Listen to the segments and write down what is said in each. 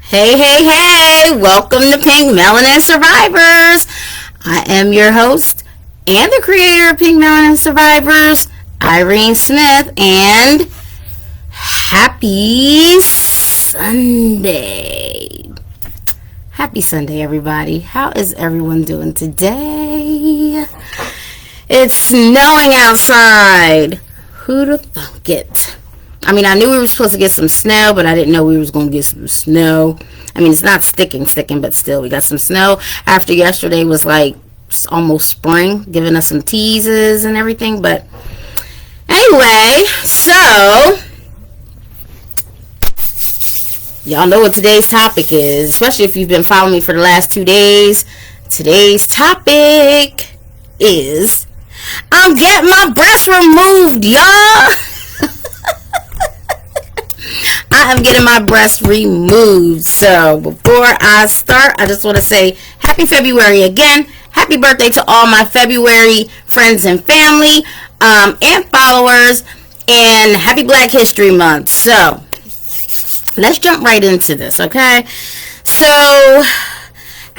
Hey, hey, hey! Welcome to Pink Melanin Survivors. I am your host and the creator of Pink Melanin Survivors, Irene Smith, and happy Sunday. Happy Sunday, everybody. How is everyone doing today? It's snowing outside. Who'd have thunk it? I mean, I knew we were supposed to get some snow, but I didn't know we was going to get some snow. I mean, it's not sticking, but still, we got some snow. After yesterday was like almost spring, giving us some teases and everything. But anyway, so y'all know what today's topic is, especially if you've been following me for the last 2 days. Today's topic is I'm getting my breast removed, y'all. I am getting my breast removed. So before I start, I just want to say happy February again. Happy birthday to all my February friends and family and followers. And happy Black History Month. So let's jump right into this, okay? So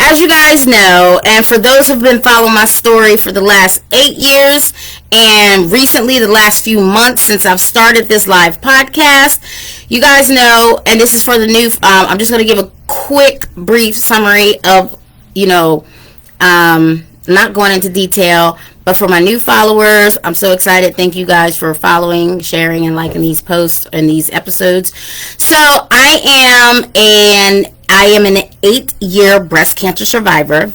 as you guys know, and for those who've been following my story for the last 8 years, and recently the last few months since I've started this live podcast, you guys know, and this is for the new, I'm just going to give a quick, brief summary of, not going into detail, but for my new followers, I'm so excited. Thank you guys for following, sharing, and liking these posts and these episodes. So I am an 8-year breast cancer survivor.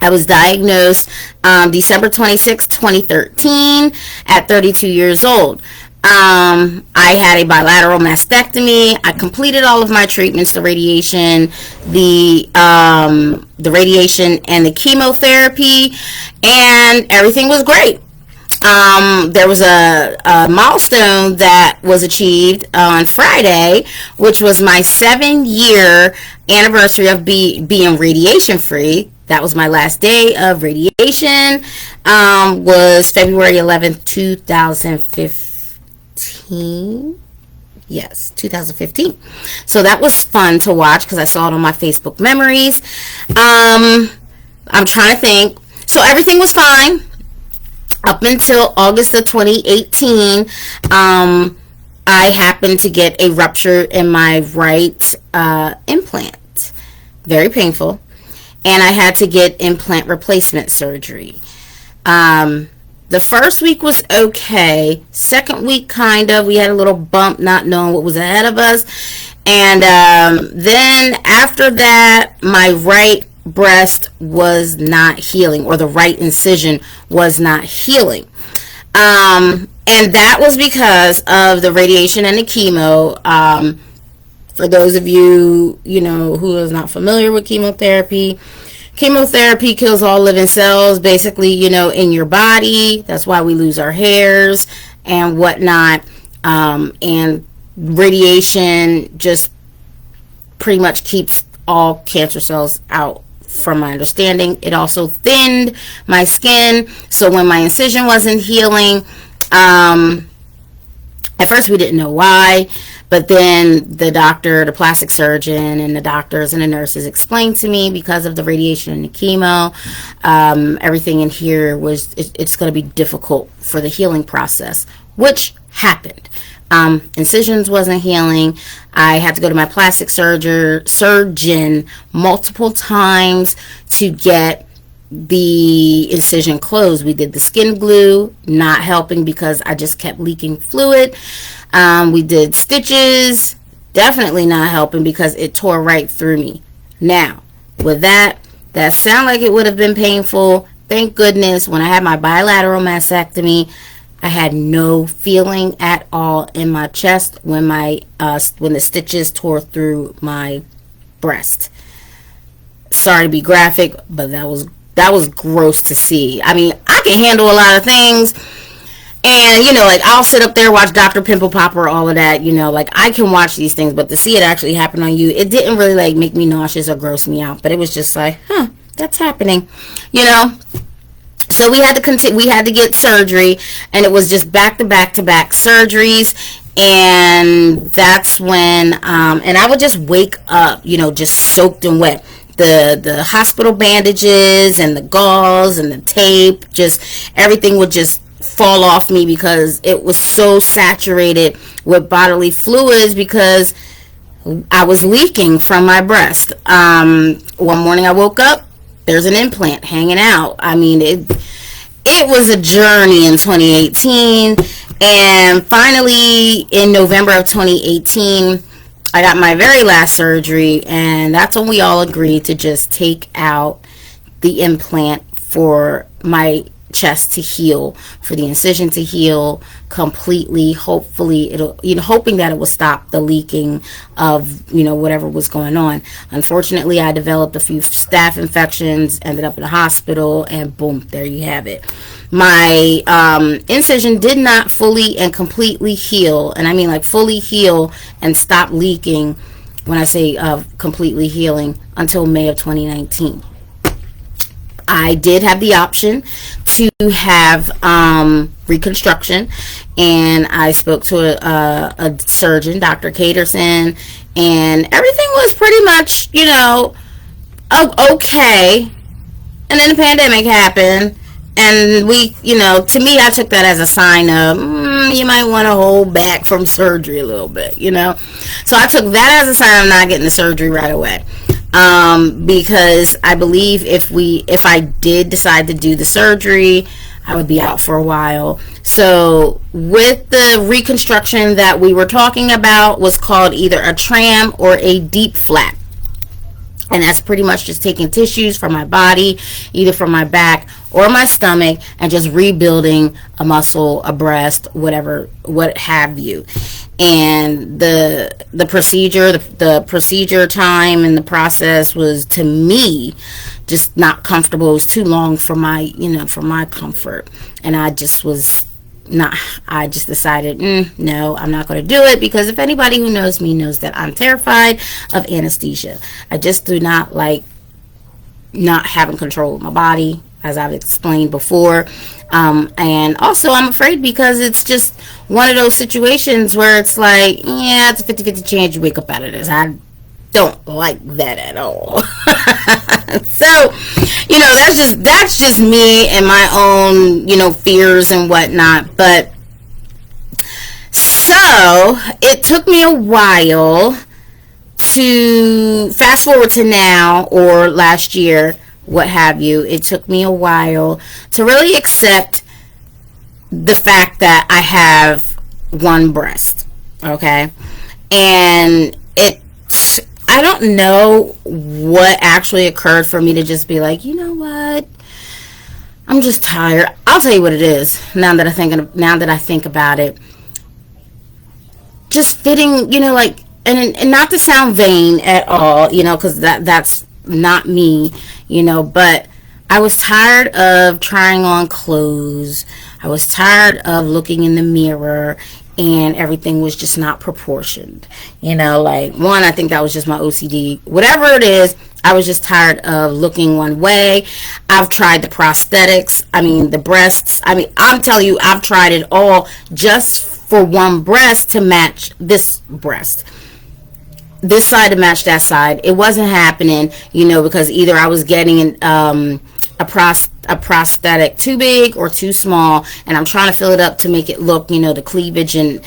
I was diagnosed December 26, 2013 at 32 years old. I had a bilateral mastectomy. I completed all of my treatments, the radiation, the radiation and the chemotherapy, and everything was great. There was a milestone that was achieved on Friday, which was my 7-year anniversary of being radiation free. That was my last day of radiation, was February 11th, 2015. Yes, 2015. So that was fun to watch because I saw it on my Facebook memories. I'm trying to think. So everything was fine up until August of 2018. I happened to get a rupture in my right implant. Very painful. And I had to get implant replacement surgery. The first week was okay. Second week, kind of. We had a little bump, not knowing what was ahead of us. And then after that, my right breast was not healing, or the right incision was not healing. And that was because of the radiation and the chemo. For those of you, who is not familiar with chemotherapy kills all living cells, basically, in your body. That's why we lose our hairs and whatnot. And radiation just pretty much keeps all cancer cells out, from my understanding. It also thinned my skin. So when my incision wasn't healing, at first we didn't know why. But then the doctor, the plastic surgeon, and the doctors and the nurses explained to me, because of the radiation and the chemo, everything in here it's going to be difficult for the healing process, which happened. Incisions wasn't healing. I had to go to my plastic surgeon multiple times to get the incision closed. We did the skin glue, not helping because I just kept leaking fluid. We did stitches, definitely not helping because it tore right through me. Now, with that sounded like it would have been painful. Thank goodness, when I had my bilateral mastectomy, I had no feeling at all in my chest when the stitches tore through my breast. Sorry to be graphic, but that was gross to see. I mean, I can handle a lot of things. And, I'll sit up there, watch Dr. Pimple Popper, all of that, I can watch these things, but to see it actually happen on you, it didn't really, make me nauseous or gross me out, but it was just like, that's happening, So we had to get surgery, and it was just back-to-back-to-back surgeries, And that's when and I would just wake up, just soaked in wet. The hospital bandages and the gauze and the tape, just everything would just fall off me because it was so saturated with bodily fluids because I was leaking from my breast. One morning I woke up, there's an implant hanging out. I mean, it was a journey in 2018. And finally, in November of 2018, I got my very last surgery, and that's when we all agreed to just take out the implant for my chest to heal, for the incision to heal completely. Hopefully it'll, hoping that it will stop the leaking of, whatever was going on. Unfortunately, I developed a few staph infections, ended up in the hospital, and boom, there you have it. My incision did not fully and completely heal, and I mean like fully heal and stop leaking, when I say completely healing, until May of 2019. I did have the option to have reconstruction, and I spoke to a surgeon, Dr. Caterson, and everything was pretty much, okay. And then the pandemic happened, and we, to me, I took that as a sign of, you might want to hold back from surgery a little bit, So I took that as a sign of not getting the surgery right away. Because I believe if I did decide to do the surgery, I would be out for a while. So with the reconstruction that we were talking about was called either a tram or a deep flap. And that's pretty much just taking tissues from my body, either from my back or my stomach, and just rebuilding a muscle, a breast, whatever, what have you. And the procedure time and the process was, to me, just not comfortable. It was too long for my, for my comfort. And I just decided, no, I'm not going to do it, because if anybody who knows me knows that I'm terrified of anesthesia. I just do not like not having control of my body, as I've explained before. And also I'm afraid because it's just one of those situations where it's like, yeah, it's a 50-50 chance you wake up out of this. I don't like that at all. So, that's just me and my own, fears and whatnot. But so it took me a while to fast forward to now, or last year, what have you. It took me a while to really accept the fact that I have one breast. Okay. And I don't know what actually occurred for me to just be like, you know what? I'm just tired. I'll tell you what it is. Now that I think about it, just fitting, and not to sound vain at all, because that's not me, but I was tired of trying on clothes. I was tired of looking in the mirror and everything was just not proportioned. I think that was just my OCD. Whatever it is, I was just tired of looking one way. I've tried the prosthetics. The breasts. I'm telling you, I've tried it all just for one breast to match this breast. This side to match that side. It wasn't happening, because either I was getting a prosthetic too big or too small, and I'm trying to fill it up to make it look, the cleavage, and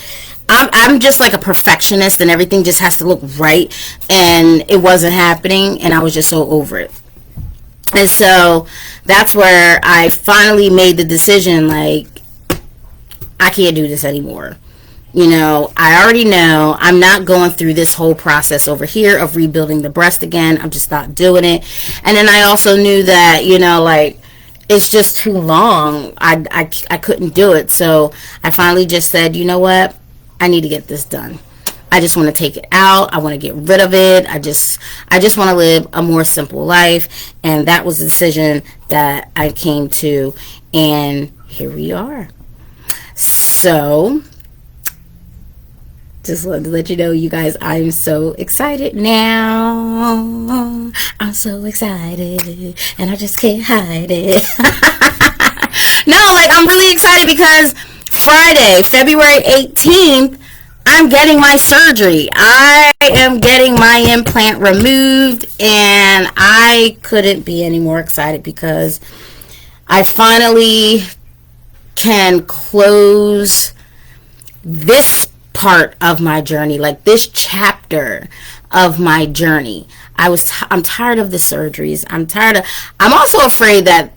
I'm just like a perfectionist, and everything just has to look right, and it wasn't happening, and I was just so over it. And so that's where I finally made the decision, like, I can't do this anymore. I already know I'm not going through this whole process over here of rebuilding the breast again. I'm just not doing it. And then I also knew that, it's just too long. I couldn't do it. So I finally just said, you know what? I need to get this done. I just want to take it out. I want to get rid of it. I just want to live a more simple life. And that was the decision that I came to. And here we are. So just wanted to let you know, you guys, I'm so excited now. I'm so excited, and I just can't hide it. No, I'm really excited because Friday, February 18th, I'm getting my surgery. I am getting my implant removed, and I couldn't be any more excited because I finally can close this part of my journey, like this chapter of my journey. I'm tired of the surgeries. I'm also afraid that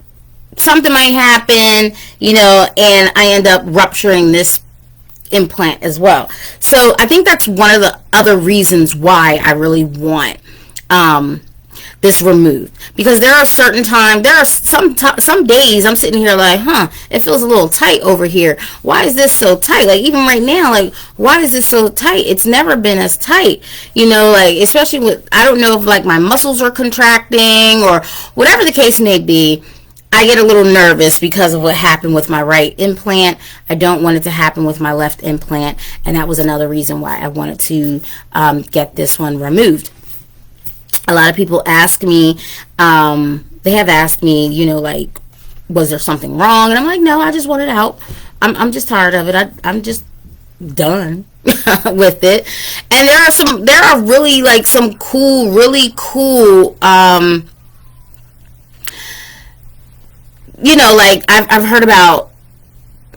something might happen, and I end up rupturing this implant as well. So I think that's one of the other reasons why I really want this removed, because there are some days I'm sitting here like, it feels a little tight over here. Why is this so tight? Like, even right now, like, why is this so tight? It's never been as tight, like, especially with, I don't know if like my muscles are contracting or whatever the case may be. I get a little nervous because of what happened with my right implant. I don't want it to happen with my left implant, and that was another reason why I wanted to get this one removed. A lot of people ask me, they have asked me, like, was there something wrong? And I'm like, no, I just want it out. I'm just tired of it. I'm just done with it. And there are really, like, some really cool, like, I've heard about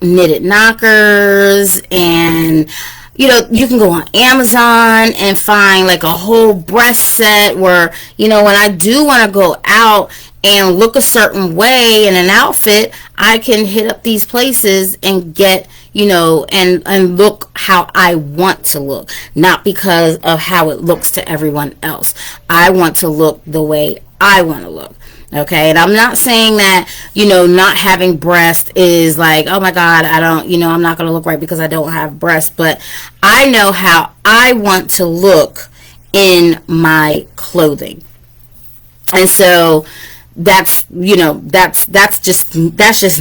knitted knockers, and you can go on Amazon and find like a whole breast set where, when I do want to go out and look a certain way in an outfit, I can hit up these places and get, and look how I want to look, not because of how it looks to everyone else. I want to look the way I want to look. Okay, and I'm not saying that, not having breast is like, oh my God, I don't, I'm not going to look right because I don't have breast, but I know how I want to look in my clothing. And so that's, that's just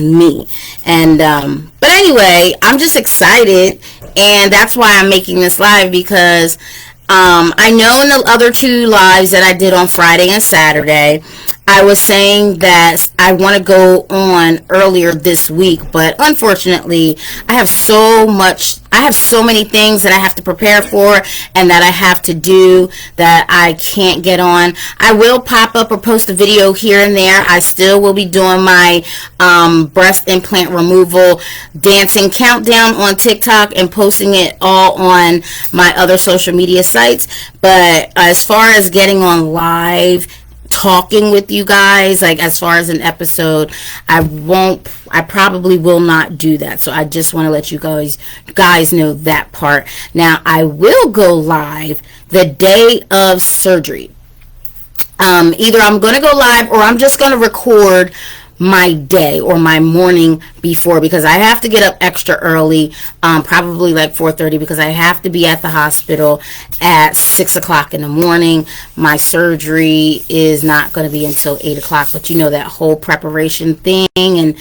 me. And, but anyway, I'm just excited, and that's why I'm making this live, because I know in the other two lives that I did on Friday and Saturday, I was saying that I want to go on earlier this week, but unfortunately, I have so many things that I have to prepare for and that I have to do that I can't get on. I will pop up or post a video here and there. I still will be doing my breast implant removal dancing countdown on TikTok and posting it all on my other social media sites. But as far as getting on live, talking with you guys, like as far as an episode, I probably will not do that. So I just want to let you guys know that part. Now, I will go live the day of surgery. Either I'm going to go live or I'm just going to record my day or my morning before, because I have to get up extra early, probably like 4:30, because I have to be at the hospital at 6 o'clock in the morning. My surgery is not going to be until 8 o'clock, but that whole preparation thing, and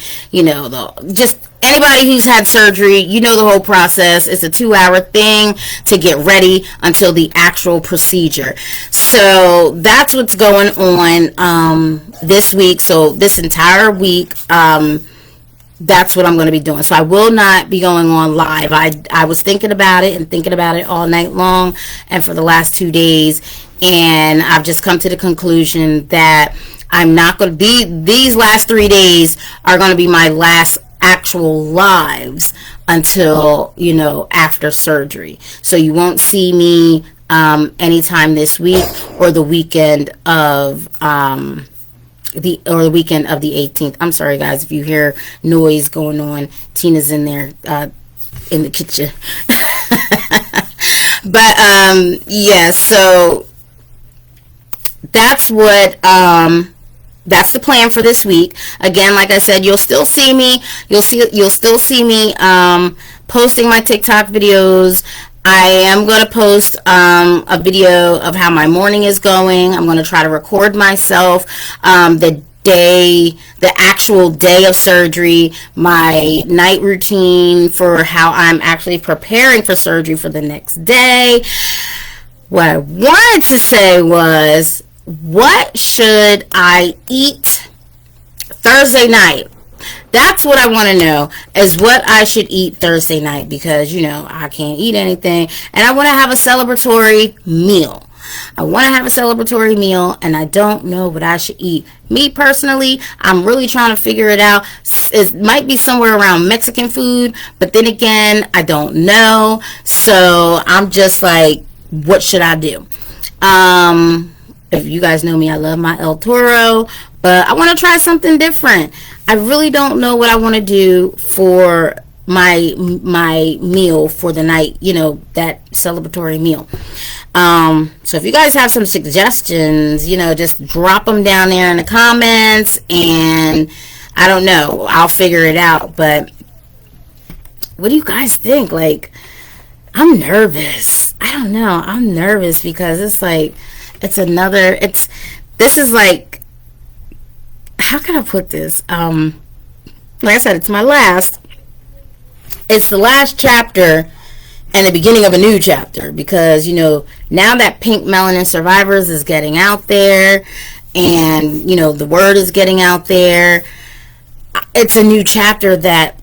just anybody who's had surgery, the whole process. It's a 2-hour thing to get ready until the actual procedure. So that's what's going on this week. So this entire week, that's what I'm going to be doing. So I will not be going on live. I was thinking about it all night long and for the last 2 days, and I've just come to the conclusion that I'm not going to be, these last 3 days are going to be my last actual lives until after surgery. So you won't see me anytime this week or the weekend of the weekend of the 18th. I'm sorry guys if you hear noise going on. Tina's in there in the kitchen. But yeah, so that's what that's the plan for this week. Again, like I said, you'll still see me. You'll still see me posting my TikTok videos. I am going to post a video of how my morning is going. I'm going to try to record myself the actual day of surgery, my night routine for how I'm actually preparing for surgery for the next day. What I wanted to say was, what should I eat Thursday night? that's what I want to know, is what I should eat Thursday night, because I can't eat anything, and I want to have a celebratory meal. I want to have a celebratory meal, and I don't know what I should eat. Me personally, I'm really trying to figure it out. It might be somewhere around Mexican food, but then again, I don't know. So I'm just like, what should I do? If you guys know me, I love my El Toro, but I want to try something different. I really don't know what I want to do for my meal for the night, that celebratory meal. So if you guys have some suggestions, just drop them down there in the comments, and I don't know, I'll figure it out. But what do you guys think? Like, I'm nervous. I don't know. I'm nervous because it's like, this is like, how can I put this? Like I said, it's the last chapter and the beginning of a new chapter, because now that Pink Melanin Survivors is getting out there, and the word is getting out there, it's a new chapter that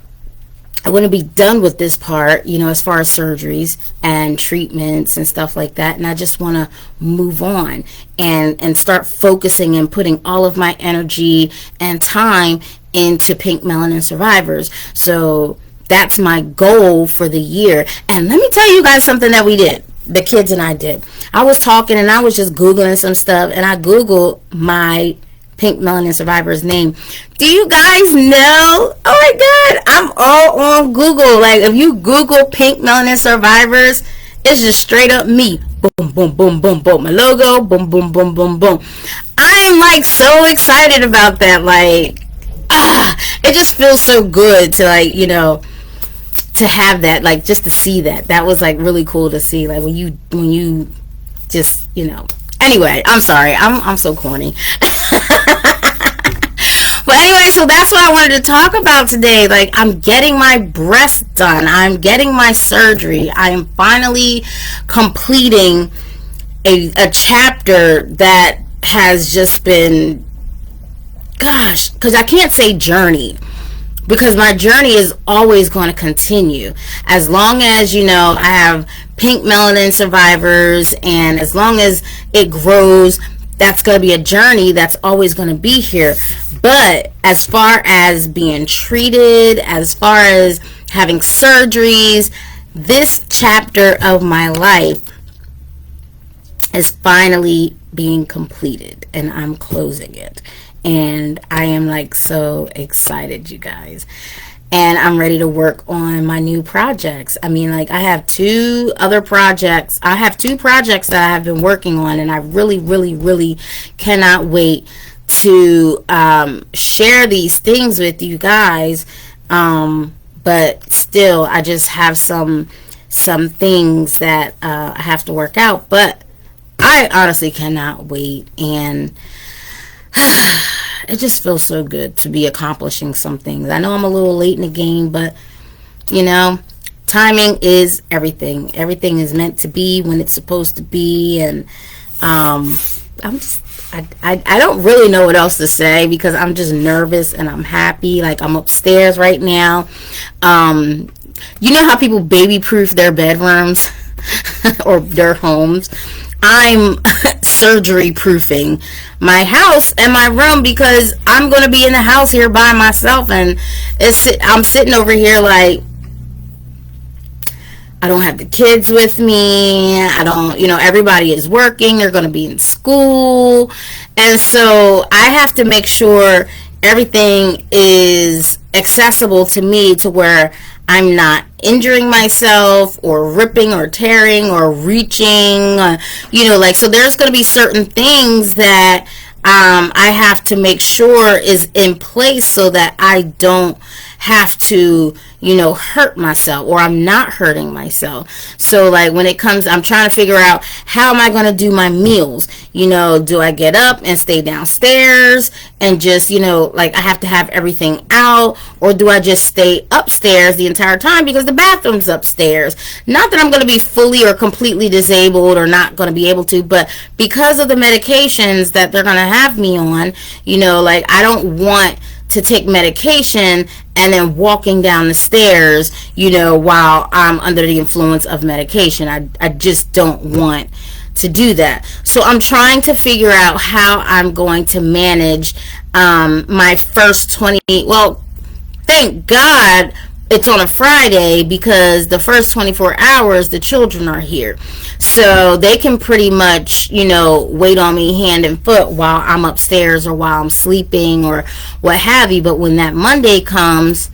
I want to be done with this part, as far as surgeries and treatments and stuff like that, and I just want to move on and start focusing and putting all of my energy and time into Pink Melanin Survivors. So that's my goal for the year. And let me tell you guys something that we did, the kids and I did. I was talking and I was just Googling some stuff, and I Googled my Pink Melanin Survivor's name. Do you guys know? Oh my God, I'm all on Google. Like, if you Google Pink Melanin Survivors, it's just straight up me. Boom, boom, boom, boom, boom. My logo, boom, boom, boom, boom, boom. I'm like so excited about that. Like, it just feels so good to, like, to have that, like, just to see that. That was like really cool to see, like, when you just, anyway, I'm sorry, I'm so corny. But anyway, so that's what I wanted to talk about today. Like, I'm getting my breast done. I'm getting my surgery. I am finally completing a chapter that has just been, gosh, because I can't say journey, because my journey is always going to continue as long as I have Pink Melanin Survivors, and as long as it grows, that's going to be a journey that's always going to be here. But as far as being treated, as far as having surgeries, this chapter of my life is finally being completed, and I'm closing it. And I am like so excited, you guys. And I'm ready to work on my new projects. I mean, like, I have two projects that I have been working on, and I really, really, really cannot wait to share these things with you guys. But still, I just have some things that I have to work out. But I honestly cannot wait, and it just feels so good to be accomplishing some things. I know I'm a little late in the game, but timing is everything. Everything is meant to be when it's supposed to be, and I don't really know what else to say, because I'm just nervous and I'm happy. Like, I'm upstairs right now. You know how people baby proof their bedrooms or their homes? I'm surgery proofing my house and my room, because I'm going to be in the house here by myself, and I'm sitting over here like, I don't have the kids with me. I don't, everybody is working. They're going to be in school. And so I have to make sure everything is accessible to me, to where I'm not injuring myself or ripping or tearing or reaching, so there's going to be certain things that I have to make sure is in place, so that I don't have to, hurt myself, or I'm not hurting myself. So, like, when it comes, I'm trying to figure out, how am I going to do my meals? Do I get up and stay downstairs and just, like, I have to have everything out, or do I just stay upstairs the entire time because the bathroom's upstairs? Not that I'm going to be fully or completely disabled or not going to be able to, but because of the medications that they're going to have me on, like, I don't want to take medication and then walking down the stairs, while I'm under the influence of medication. I just don't want to do that. So I'm trying to figure out how I'm going to manage my first 20. Well, thank God it's on a Friday, because the first 24 hours the children are here, so they can pretty much wait on me hand and foot while I'm upstairs or while I'm sleeping or what have you. But when that Monday comes,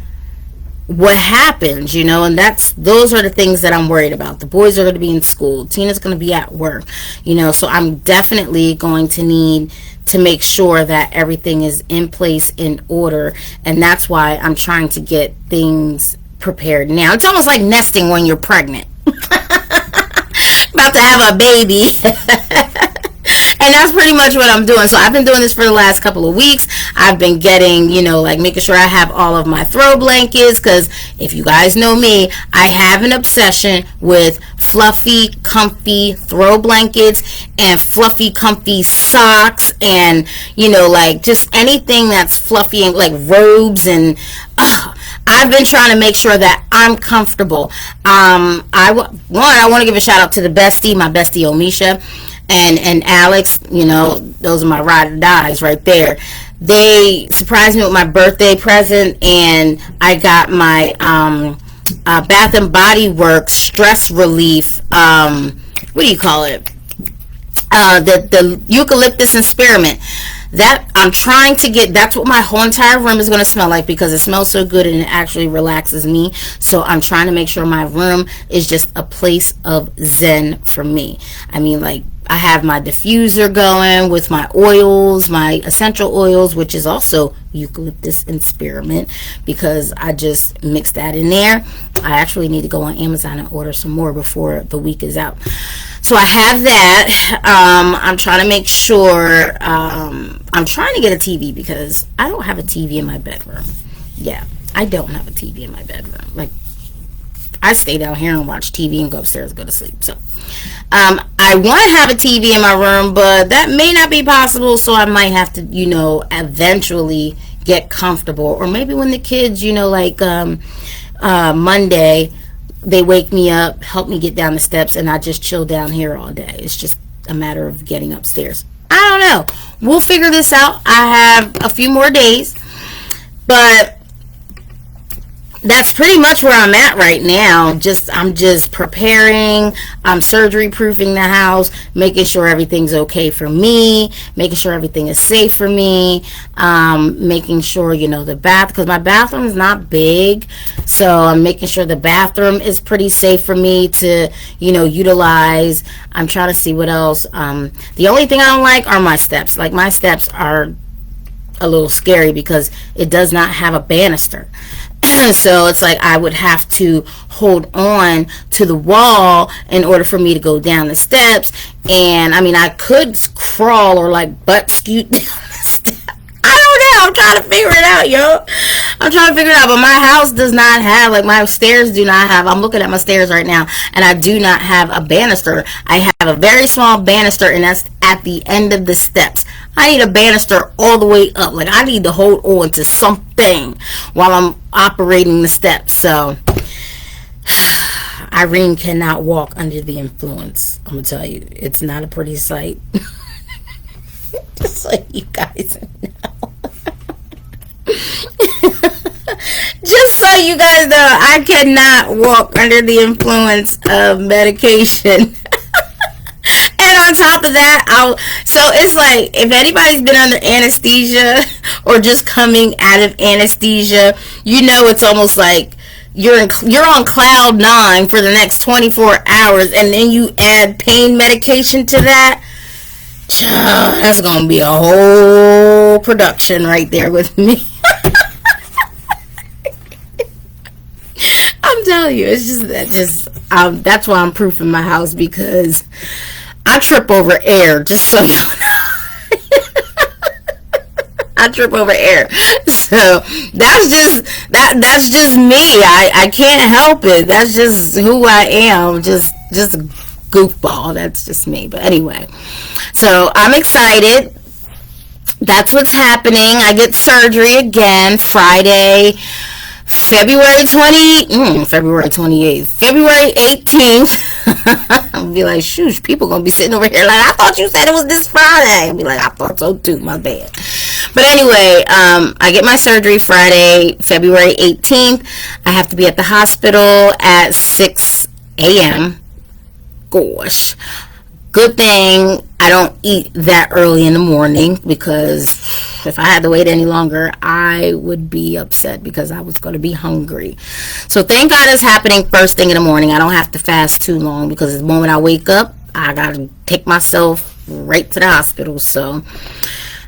what happens, and those are the things that I'm worried about. The boys are going to be in school, Tina's going to be at work, so I'm definitely going to need to make sure that everything is in place, in order, and that's why I'm trying to get things prepared now. It's almost like nesting when you're pregnant. About to have a baby. And that's pretty much what I'm doing. So I've been doing this for the last couple of weeks. I've been getting, making sure I have all of my throw blankets, because if you guys know me, I have an obsession with fluffy, comfy throw blankets and fluffy, comfy socks, and, just anything that's fluffy, and like robes, and I've been trying to make sure that I'm comfortable. I want to give a shout out to my bestie Omisha, and Alex. Those are my ride or dies right there. They surprised me with my birthday present, and I got my Bath and Body Works stress relief. What do you call it? The eucalyptus and spearmint. That I'm trying to get. That's what my whole entire room is going to smell like, because it smells so good and it actually relaxes me. So I'm trying to make sure my room is just a place of zen for me. I mean, like, I have my diffuser going with my oils, my essential oils, which is also eucalyptus and spearmint, because I just mixed that in there. I actually need to go on Amazon and order some more before the week is out. So I have that. I'm trying to make sure, I'm trying to get a TV, because I don't have a TV in my bedroom. Yeah, I don't have a TV in my bedroom. Like, I stay down here and watch TV and go upstairs and go to sleep. So I want to have a TV in my room, but that may not be possible, so I might have to, eventually get comfortable. Or maybe when the kids, Monday, they wake me up, help me get down the steps, and I just chill down here all day. It's just a matter of getting upstairs. I don't know. We'll figure this out. I have a few more days, but that's pretty much where I'm at right now. I'm just preparing. I'm surgery proofing the house, making sure everything's okay for me, making sure everything is safe for me, making sure, the because my bathroom is not big, so I'm making sure the bathroom is pretty safe for me to, utilize. I'm trying to see what else. The only thing I don't like are my steps. Like, my steps are a little scary because it does not have a banister. So it's like I would have to hold on to the wall in order for me to go down the steps. And I mean, I could crawl or like butt scoot down the steps. I don't know. I'm trying to figure it out, yo. I'm trying to figure it out. But my house does not have, like, my stairs do not have, I'm looking at my stairs right now, and I do not have a banister. I have a very small banister, and that's at the end of the steps. I need a banister all the way up. Like, I need to hold on to something while I'm operating the steps. So Irene cannot walk under the influence. I'm gonna tell you, it's not a pretty sight. Just so you guys know. Just so you guys know, I cannot walk under the influence of medication. And on top of that, so it's like, if anybody's been under anesthesia or just coming out of anesthesia, it's almost like you're on cloud 9 for the next 24 hours, and then you add pain medication to that. That's gonna be a whole production right there with me. I'm telling you, it's that's why I'm proofing my house, because I trip over air, just so you know. I trip over air. So that's just me. I can't help it. That's just who I am. Just a goofball. That's just me. But anyway, so I'm excited. that's what's happening. I get surgery again Friday, February 28th, February 18th. I'll be like, shoosh, people gonna be sitting over here like, I thought you said it was this Friday. I'll be like, I thought so too, my bad. But anyway, I get my surgery Friday, February 18th. I have to be at the hospital at 6 a.m. Gosh. Good thing I don't eat that early in the morning, because if I had to wait any longer, I would be upset because I was going to be hungry. So thank God it's happening first thing in the morning. I don't have to fast too long, because the moment I wake up, I got to take myself right to the hospital. So,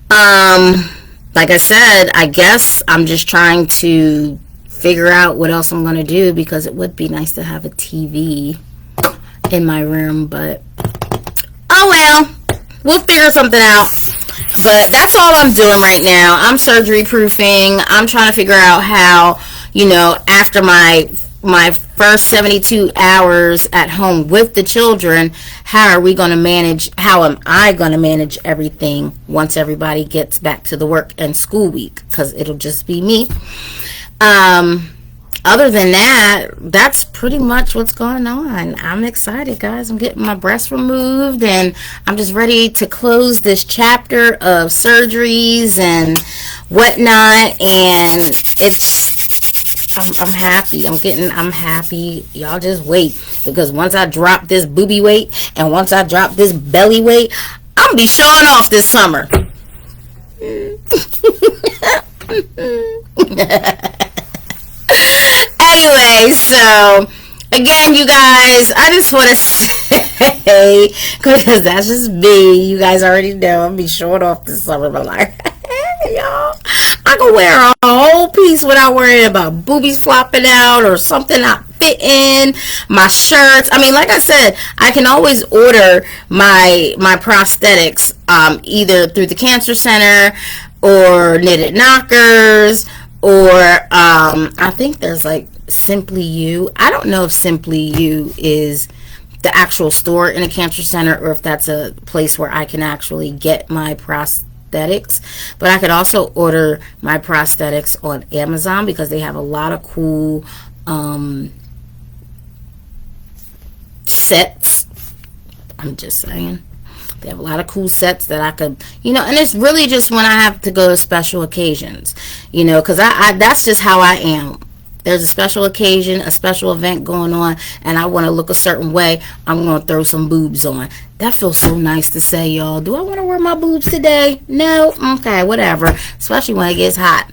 like I said, I guess I'm just trying to figure out what else I'm going to do, because it would be nice to have a TV in my room, but oh well, we'll figure something out. But that's all I'm doing right now. I'm surgery proofing. I'm trying to figure out how, after my first 72 hours at home with the children, how am I going to manage everything once everybody gets back to the work and school week, because it'll just be me. Other than that, that's pretty much what's going on. I'm excited, guys. I'm getting my breast removed, and I'm just ready to close this chapter of surgeries and whatnot. And I'm happy. I'm happy. Y'all just wait, because once I drop this booby weight and once I drop this belly weight, I'm gonna be showing off this summer. Anyway, so again, you guys, I just want to say, because that's just me, you guys already know I'm be showing off this summer, but like, hey, y'all, I can wear a whole piece without worrying about boobies flopping out or something not fitting, my shirts. I mean, like I said, I can always order my prosthetics either through the Cancer Center or Knitted Knockers, or I think there's like Simply You. I don't know if Simply You is the actual store in a cancer center, or if that's a place where I can actually get my prosthetics. But I could also order my prosthetics on Amazon, because they have a lot of cool sets. I'm just saying. They have a lot of cool sets that I could, and it's really just when I have to go to special occasions, because I that's just how I am. There's a special occasion, a special event going on, and I want to look a certain way, I'm going to throw some boobs on. That feels so nice to say, y'all. Do I want to wear my boobs today? No? Okay, whatever. Especially when it gets hot.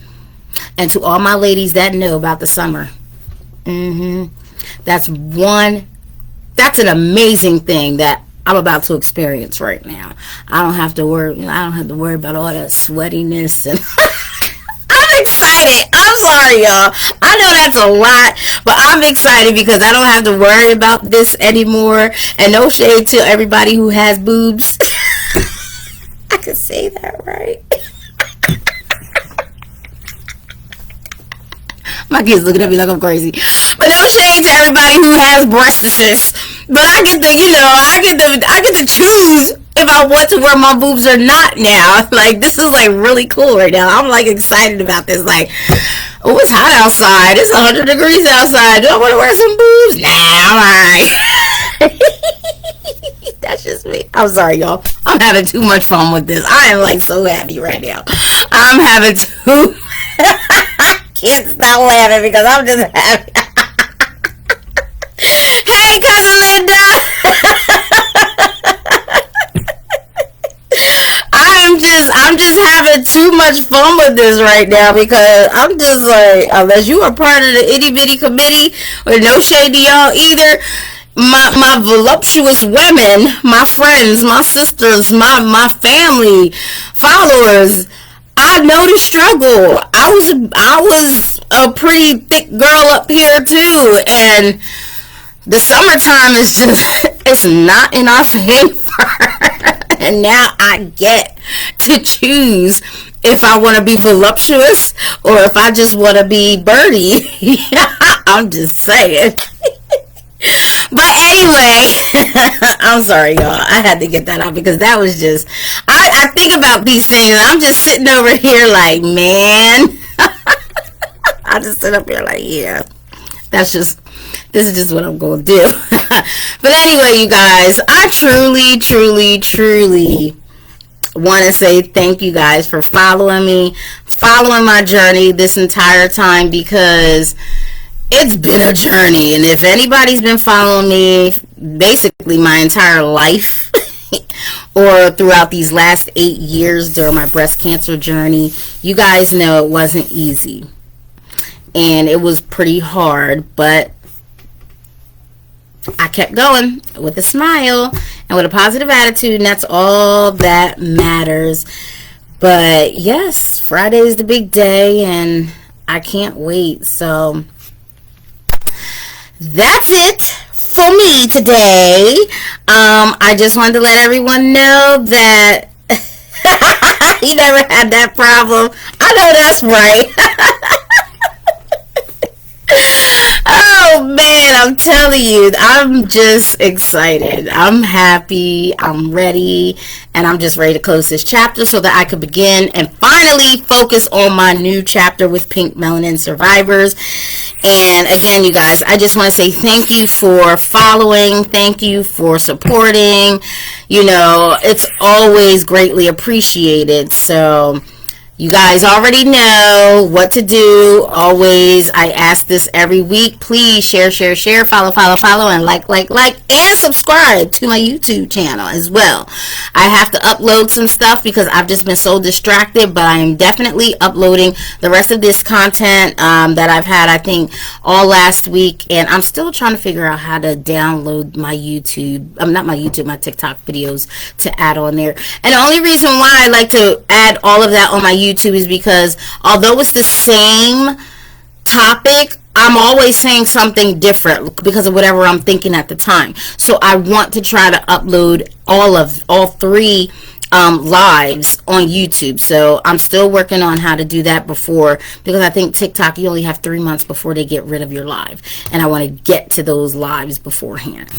And to all my ladies that know about the summer, that's an amazing thing that I'm about to experience right now. I don't have to worry about all that sweatiness, and I'm excited. I'm sorry, y'all. I know that's a lot, but I'm excited because I don't have to worry about this anymore. And no shade to everybody who has boobs. I could say that, right? My kids looking at me like I'm crazy. But no shade to everybody who has breastises. But I get to choose if I want to wear my boobs or not now. Like, this is like really cool right now. I'm like excited about this. Like, oh, it's hot outside. It's 100 degrees outside. Do I want to wear some boobs? Nah, I'm alright. That's just me. I'm sorry, y'all. I'm having too much fun with this. I am like so happy right now. I'm having too can't stop laughing because I'm just happy. Hey, cousin Linda. I'm just having too much fun with this right now, because I'm just like, unless you are part of the itty bitty committee, or no shade to y'all either, my voluptuous women, my friends, my sisters, my family, followers, I know the struggle. I was a pretty thick girl up here too, and the summertime is just, it's not in our favor. And now I get to choose if I want to be voluptuous or if I just want to be birdie. I'm just saying. But anyway, I'm sorry, y'all. I had to get that out because that was just, I think about these things and I'm just sitting over here like, man. I just sit up here like, yeah, this is just what I'm going to do. But anyway, you guys, I truly want to say thank you guys for following me, following my journey this entire time, because it's been a journey. And if anybody's been following me basically my entire life or throughout these last 8 years during my breast cancer journey, you guys know it wasn't easy. And it was pretty hard, but I kept going with a smile and with a positive attitude, and that's all that matters. But yes, Friday is the big day, and I can't wait. So that's it for me today. I just wanted to let everyone know that you never had that problem. I know that's right. Oh man, I'm telling you, I'm just excited. I'm happy, I'm ready, and I'm just ready to close this chapter so that I could begin and finally focus on my new chapter with Pink Melanin Survivors. And again, you guys, I just want to say thank you for following, thank you for supporting. You know, it's always greatly appreciated. So you guys already know what to do. Always, I ask this every week. Please share, follow, and like, and subscribe to my YouTube channel as well. I have to upload some stuff because I've just been so distracted, but I am definitely uploading the rest of this content that I've had, I think, all last week. And I'm still trying to figure out how to download my YouTube, not my YouTube, my TikTok videos to add on there. And the only reason why I like to add all of that on my YouTube is because although it's the same topic, I'm always saying something different because of whatever I'm thinking at the time. So I want to try to upload all three lives on YouTube. So I'm still working on how to do that because I think TikTok, you only have 3 months before they get rid of your live, and I want to get to those lives beforehand.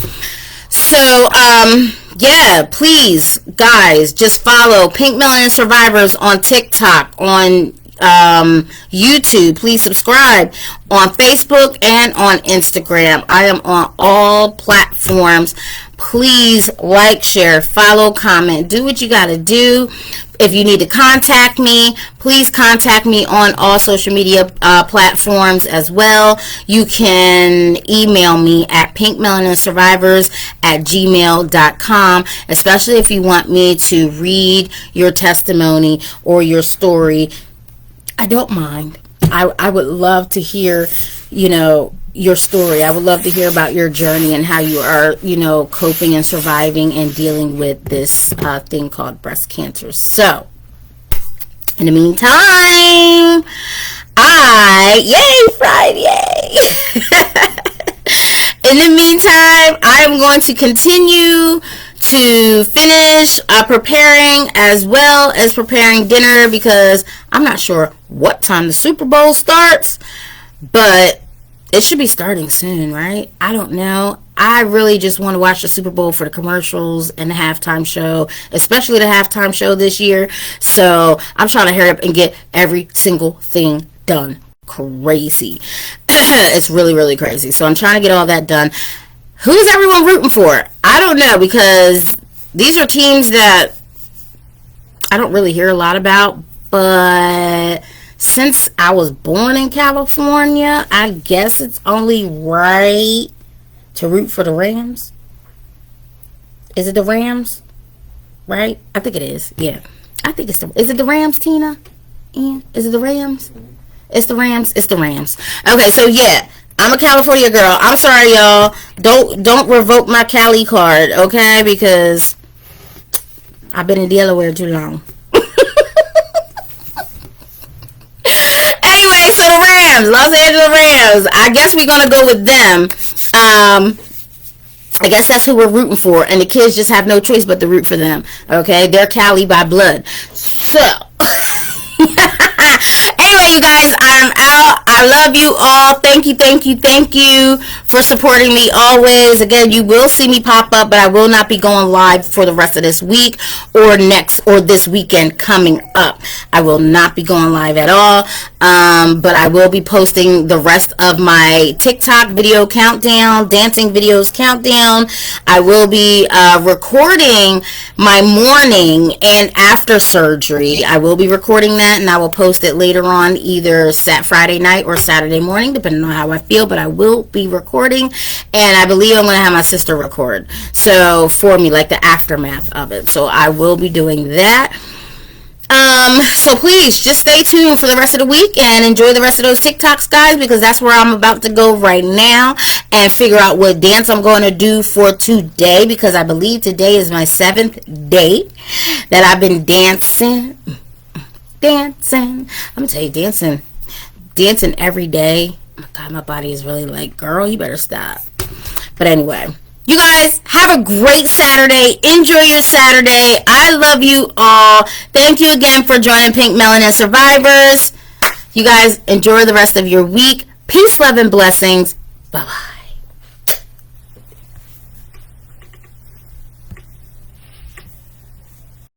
So, yeah, please, guys, just follow Pink Melanin Survivors on TikTok, on YouTube. Please subscribe on Facebook and on Instagram. I am on all platforms. Please like, share, follow, comment, do what you got to do. If you need to contact me, please contact me on all social media platforms as well. You can email me at pinkmelaninsurvivors@gmail.com, especially if you want me to read your testimony or your story. I don't mind. I would love to hear, your story. I would love to hear about your journey and how you are, coping and surviving and dealing with this thing called breast cancer. So, in the meantime, yay, Friday! In the meantime, I am going to continue to finish preparing, as well as preparing dinner, because I'm not sure what time the Super Bowl starts, but it should be starting soon, right? I don't know. I really just want to watch the Super Bowl for the commercials and the halftime show, especially the halftime show this year. So I'm trying to hurry up and get every single thing done. Crazy. It's really crazy. So I'm trying to get all that done. Who's everyone rooting for? I don't know, because these are teams that I don't really hear a lot about, but since I was born in California, I guess it's only right to root for the Rams. Is it the Rams? Right? I think it is. Yeah. I think it's is it the Rams, Tina? Ian? Is it the Rams? It's the Rams. It's the Rams. Okay, so yeah. I'm a California girl. I'm sorry, y'all. Don't revoke my Cali card, okay? Because I've been in Delaware too long. Anyway, so the Rams, Los Angeles Rams. I guess we're gonna go with them. I guess that's who we're rooting for, and the kids just have no choice but to root for them. Okay, they're Cali by blood. So, anyway, you guys, I'm out. I love you all. Thank you, thank you, thank you for supporting me always. Again, you will see me pop up, but I will not be going live for the rest of this week or this weekend coming up. I will not be going live at all. But I will be posting the rest of my TikTok video countdown, dancing videos countdown. I will be recording my morning and after surgery. I will be recording that, and I will post it later on, either Friday night or Saturday morning, depending on how I feel. But I will be recording, and I believe I'm going to have my sister record for me, like the aftermath of it. So I will be doing that. So please just stay tuned for the rest of the week and enjoy the rest of those TikToks, guys, because that's where I'm about to go right now and figure out what dance I'm going to do for today, because I believe today is my 7th day that I've been dancing. I'm going to tell you, dancing every day. Oh my God, my body is really like, girl, you better stop. But anyway, you guys have a great Saturday. Enjoy your Saturday. I love you all. Thank you again for joining Pink Melanin Survivors. You guys enjoy the rest of your week. Peace, love, and blessings. Bye-bye.